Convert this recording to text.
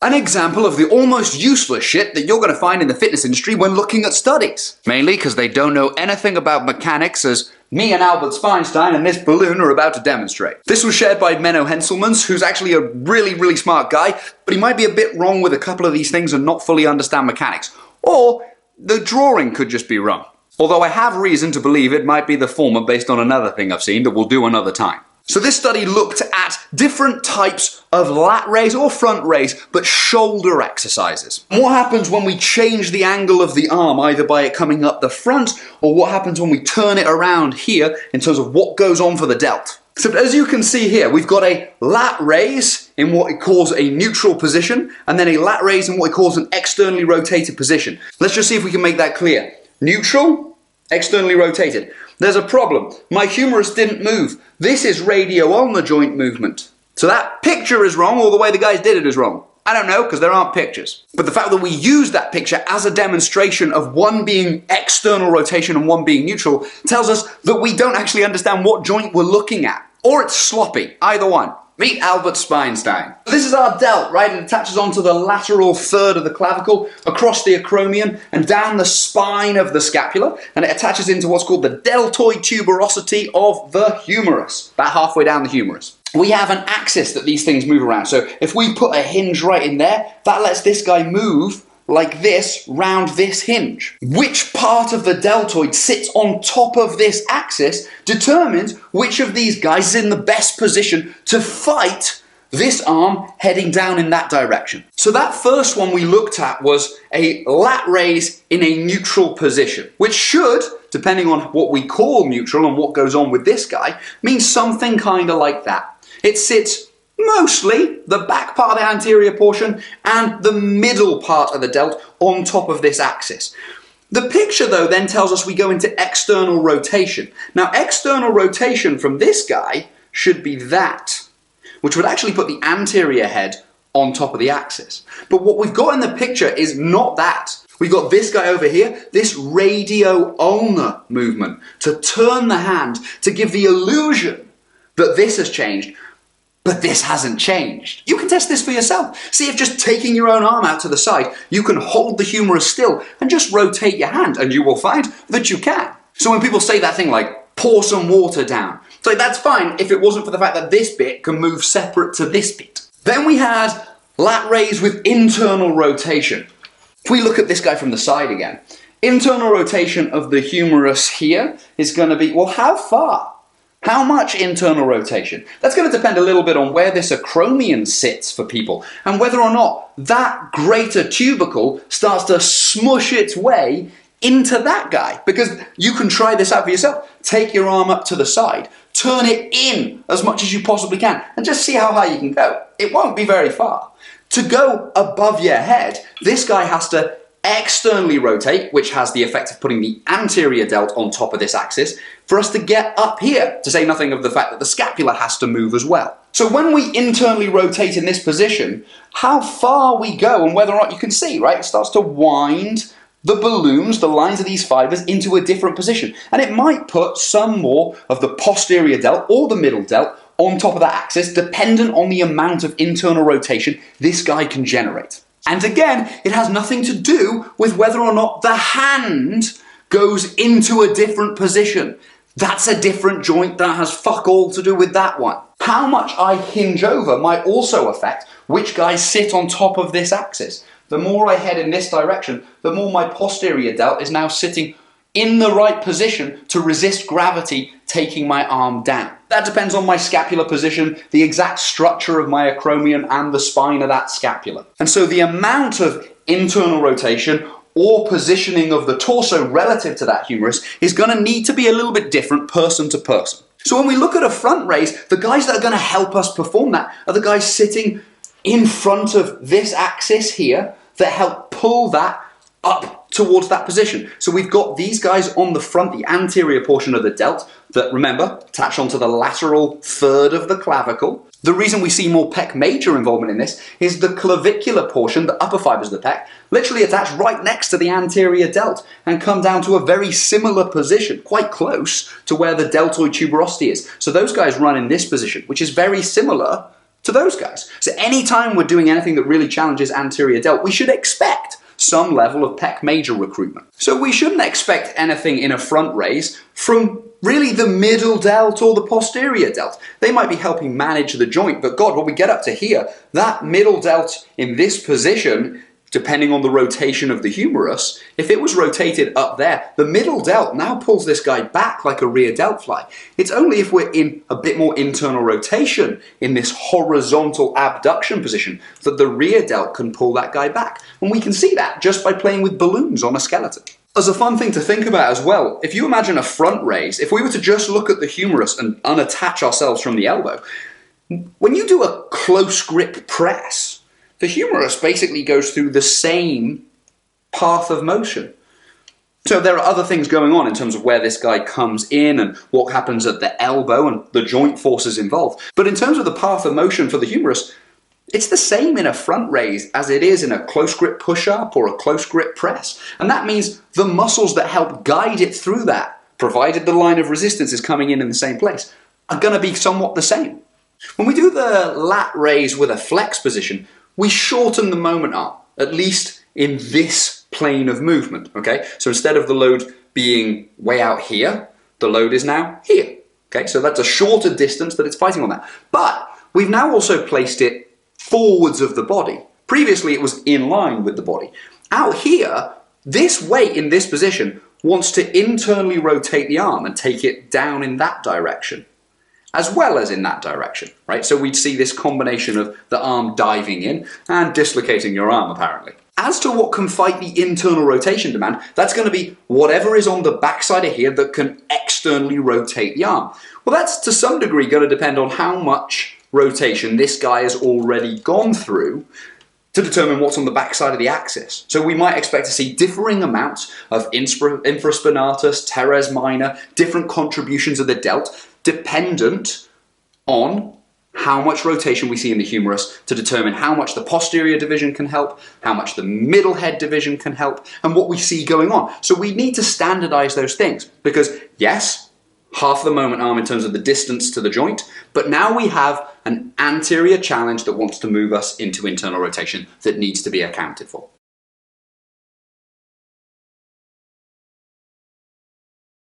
An example of the almost useless shit that you're going to find in the fitness industry when looking at studies. Mainly because they don't know anything about mechanics, as me and Albert Speinstein and this balloon are about to demonstrate. This was shared by Menno Henselmans, who's actually a really smart guy, but he might be a bit wrong with a couple of these things and not fully understand mechanics. Or the drawing could just be wrong. Although I have reason to believe it might be the former based on another thing I've seen that we'll do another time. So this study looked at different types of lat raise or front raise, but shoulder exercises. And what happens when we change the angle of the arm, either by it coming up the front, or what happens when we turn it around here in terms of what goes on for the delt. So as you can see here, we've got a lat raise in what it calls a neutral position, and then a lat raise in what it calls an externally rotated position. Let's just see if we can make that clear. Neutral, externally rotated. There's a problem. My humerus didn't move. This is radio-ulnar joint movement. So that picture is wrong, or the way the guys did it is wrong. I don't know, because there aren't pictures. But the fact that we use that picture as a demonstration of one being external rotation and one being neutral tells us that we don't actually understand what joint we're looking at. Or it's sloppy, either one. Meet Albert Speinstein. This is our delt, right? It attaches onto the lateral third of the clavicle, across the acromion, and down the spine of the scapula, and it attaches into what's called the deltoid tuberosity of the humerus, about halfway down the humerus. We have an axis that these things move around, so if we put a hinge right in there, that lets this guy move like this round this hinge. Which part of the deltoid sits on top of this axis determines which of these guys is in the best position to fight this arm heading down in that direction. So that first one we looked at was a lat raise in a neutral position, which should, depending on what we call neutral and what goes on with this guy, mean something kind of like that. It sits mostly the back part of the anterior portion and the middle part of the delt on top of this axis. The picture though then tells us we go into external rotation. Now external rotation from this guy should be that, which would actually put the anterior head on top of the axis. But what we've got in the picture is not that. We've got this guy over here, this radio-ulnar movement to turn the hand to give the illusion that this has changed. But this hasn't changed. You can test this for yourself. See if just taking your own arm out to the side, you can hold the humerus still and just rotate your hand, and you will find that you can. So when people say that thing like, pour some water down, it's like, that's fine if it wasn't for the fact that this bit can move separate to this bit. Then we had lat raise with internal rotation. If we look at this guy from the side again, internal rotation of the humerus here is going to be, well, how far? How much internal rotation? That's going to depend a little bit on where this acromion sits for people and whether or not that greater tubercle starts to smush its way into that guy. Because you can try this out for yourself. Take your arm up to the side, turn it in as much as you possibly can, and just see how high you can go. It won't be very far. To go above your head, this guy has to externally rotate, which has the effect of putting the anterior delt on top of this axis, for us to get up here, to say nothing of the fact that the scapula has to move as well. So when we internally rotate in this position, how far we go and whether or not you can see, right? It starts to wind the balloons, the lines of these fibers, into a different position. And it might put some more of the posterior delt or the middle delt on top of that axis, dependent on the amount of internal rotation this guy can generate. And again, it has nothing to do with whether or not the hand goes into a different position. That's a different joint that has fuck all to do with that one. How much I hinge over might also affect which guys sit on top of this axis. The more I head in this direction, the more my posterior delt is now sitting in the right position to resist gravity taking my arm down. That depends on my scapular position, the exact structure of my acromion, and the spine of that scapula. And so the amount of internal rotation or positioning of the torso relative to that humerus is going to need to be a little bit different person to person. So when we look at a front raise, the guys that are going to help us perform that are the guys sitting in front of this axis here that help pull that up towards that position. So we've got these guys on the front, the anterior portion of the delt, that, remember, attach onto the lateral third of the clavicle. The reason we see more pec major involvement in this is the clavicular portion, the upper fibers of the pec, literally attach right next to the anterior delt and come down to a very similar position, quite close to where the deltoid tuberosity is. So those guys run in this position, which is very similar to to those guys. So anytime we're doing anything that really challenges anterior delt, we should expect some level of pec major recruitment. So we shouldn't expect anything in a front raise from really the middle delt or the posterior delt. They might be helping manage the joint, but God, when we get up to here, that middle delt in this position, depending on the rotation of the humerus, if it was rotated up there, the middle delt now pulls this guy back like a rear delt fly. It's only if we're in a bit more internal rotation in this horizontal abduction position that the rear delt can pull that guy back. And we can see that just by playing with balloons on a skeleton. As a fun thing to think about as well, if you imagine a front raise, if we were to just look at the humerus and unattach ourselves from the elbow, when you do a close grip press, the humerus basically goes through the same path of motion. So there are other things going on in terms of where this guy comes in and what happens at the elbow and the joint forces involved. But in terms of the path of motion for the humerus, it's the same in a front raise as it is in a close grip push-up or a close grip press. And that means the muscles that help guide it through that, provided the line of resistance is coming in the same place, are going to be somewhat the same. When we do the lat raise with a flex position, we shorten the moment arm, at least in this plane of movement, okay? So instead of the load being way out here, the load is now here, okay? So that's a shorter distance that it's fighting on that. But we've now also placed it forwards of the body. Previously it was in line with the body. Out here, this weight in this position wants to internally rotate the arm and take it down in that direction, as well as in that direction, right? So we'd see this combination of the arm diving in and dislocating your arm, apparently. As to what can fight the internal rotation demand, that's going to be whatever is on the backside of here that can externally rotate the arm. Well, that's to some degree going to depend on how much rotation this guy has already gone through to determine what's on the backside of the axis. So we might expect to see differing amounts of infraspinatus, teres minor, different contributions of the delt, dependent on how much rotation we see in the humerus to determine how much the posterior division can help, how much the middle head division can help, and what we see going on. So we need to standardize those things because, yes, half the moment arm in terms of the distance to the joint, but now we have an anterior challenge that wants to move us into internal rotation that needs to be accounted for.